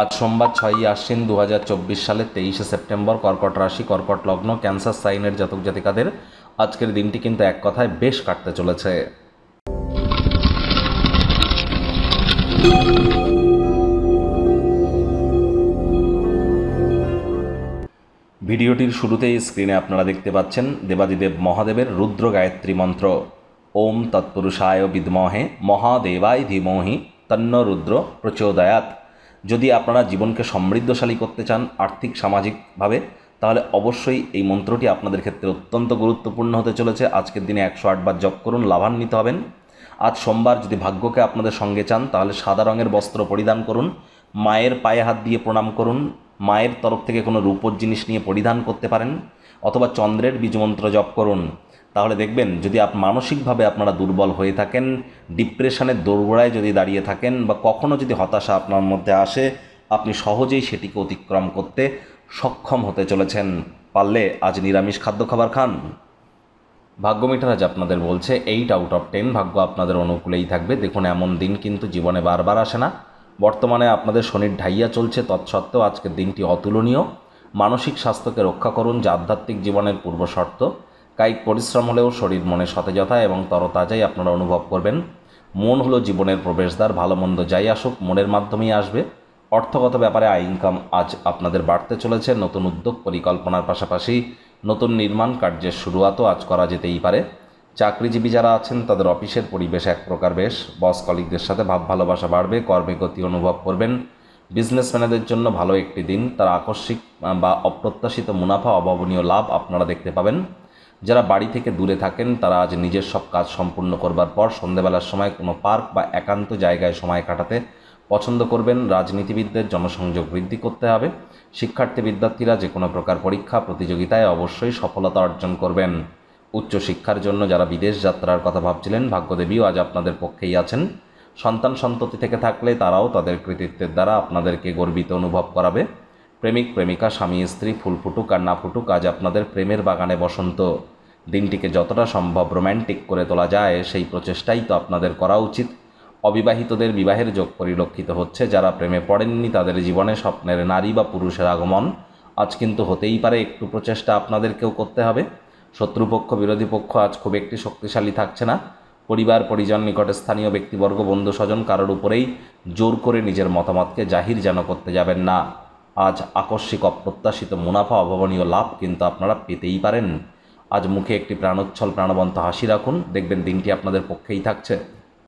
আজ সোমবার 6ই আশ্বিন 2024 সালের 23শে সেপ্টেম্বর, কর্কট রাশি, কর্কট লগ্ন, ক্যান্সার সাইনের জাতক জাতিকাদের আজকের দিনটি কিন্তু এক কথায় বেশ কাটতে চলেছে। ভিডিওটির শুরুতেই স্ক্রিনে আপনারা দেখতে পাচ্ছেন দেবাদিদেব মহাদেবের রুদ্র গায়ত্রী মন্ত্র। ওম তৎপুরুষায় বিদ্মহে মহাদেবায় ধীমহি তন্ন রুদ্র প্রচোদয়াৎ। যদি আপনারা জীবনকে সমৃদ্ধশালী করতে চান আর্থিক সামাজিকভাবে, তাহলে অবশ্যই এই মন্ত্রটি আপনাদের ক্ষেত্রে অত্যন্ত গুরুত্বপূর্ণ হতে চলেছে। আজকের দিনে 108 বার জপ করুন, লাভান্বিত হবেন। আজ সোমবার, যদি ভাগ্যকে আপনাদের সঙ্গে চান তাহলে সাদা রঙের বস্ত্র পরিধান করুন, মায়ের পায়ে হাত দিয়ে প্রণাম করুন, মায়ের তরফ থেকে কোনো রূপোর জিনিস নিয়ে পরিধান করতে পারেন, অথবা চন্দ্রের বীজমন্ত্র জপ করুন। তাহলে দেখবেন, যদি মানসিকভাবে আপনারা দুর্বল হয়ে থাকেন, ডিপ্রেশনের দোরগোড়ায় যদি দাঁড়িয়ে থাকেন, বা কখনও যদি হতাশা আপনার মধ্যে আসে, আপনি সহজেই সেটিকে অতিক্রম করতে সক্ষম হতে চলেছেন। পারলে আজ নিরামিষ খাদ্য খাবার খান। ভাগ্যমিটার আজ আপনাদের বলছে 8 আউট অফ 10 ভাগ্য আপনাদের অনুকূলেই থাকবে। দেখুন, এমন দিন কিন্তু জীবনে বারবার আসে না। বর্তমানে আপনাদের শনির ঢাইয়া চলছে, তৎসত্ত্বেও আজকের দিনটি অতুলনীয়। মানসিক স্বাস্থ্যকে রক্ষা করুন, যা আধ্যাত্মিক জীবনের পূর্ব শর্ত। কায়িক পরিশ্রম হলেও শরীর মনে সতেজতা এবং তরতাজাই আপনারা অনুভব করবেন। মন হলো জীবনের প্রবেশদ্বার, ভালো মন্দ যাই আসুক মনের মাধ্যমেই আসবে। অর্থগত ব্যাপারে আয় ইনকাম আজ আপনাদের বাড়তে চলেছে। নতুন উদ্যোগ পরিকল্পনার পাশাপাশি নতুন নির্মাণ কার্যের শুরুয়াতও আজ করা যেতেই পারে। চাকরিজীবী যারা আছেন তাদের অফিসের পরিবেশ এক প্রকার বেশ। বস কলিগদের সাথে ভাব ভালোবাসা বাড়বে, কর্মে গতি অনুভব করবেন। বিজনেসম্যানদের জন্য ভালো একটি দিন। তার আকস্মিক বা অপ্রত্যাশিত মুনাফা, অভাবনীয় লাভ আপনারা দেখতে পাবেন। যারা বাড়ি থেকে দূরে থাকেন তারা আজ নিজের সব কাজ সম্পূর্ণ করবার পর সন্ধ্যেবেলার সময় কোনো পার্ক বা একান্ত জায়গায় সময় কাটাতে পছন্দ করবেন। রাজনীতিবিদদের জনসংযোগ বৃদ্ধি করতে হবে। শিক্ষার্থী বিদ্যার্থীরা যে কোনো প্রকার পরীক্ষা প্রতিযোগিতায় অবশ্যই সফলতা অর্জন করবেন। উচ্চশিক্ষার জন্য যারা বিদেশ যাত্রার কথা ভাবছিলেন, ভাগ্যদেবীও আজ আপনাদের পক্ষেই আছেন। সন্তান সন্ততি থেকে থাকলে তারাও তাদের কৃতিত্বের দ্বারা আপনাদেরকে গর্বিত অনুভব করাবে। প্রেমিক প্রেমিকা, স্বামী স্ত্রী, ফুল ফুটুক আর না ফুটুক, আজ আপনাদের প্রেমের বাগানে বসন্ত। দিনটিকে যতটা সম্ভব রোম্যান্টিক করে তোলা যায় সেই প্রচেষ্টাই তো আপনাদের করা উচিত। অবিবাহিতদের বিবাহের যোগ পরিলক্ষিত হচ্ছে। যারা প্রেমে পড়েননি তাদের জীবনে স্বপ্নের নারী বা পুরুষের আগমন আজ কিন্তু হতেই পারে। একটু প্রচেষ্টা আপনাদেরকেও করতে হবে। শত্রুপক্ষ বিরোধী পক্ষ আজ খুব একটি শক্তিশালী থাকছে না। পরিবার পরিজন, নিকটে স্থানীয় ব্যক্তিবর্গ, বন্ধু স্বজন কারোর উপরেই জোর করে নিজের মতামতকে জাহির যেন করতে যাবেন না। আজ আকস্মিক অপ্রত্যাশিত মুনাফা, অভাবনীয় লাভ কিন্তু আপনারা পেতেই পারেন। আজ মুখে একটি প্রাণোচ্ছল প্রাণবন্ত হাসি রাখুন, দেখবেন দিনটি আপনাদের পক্ষেই থাকছে।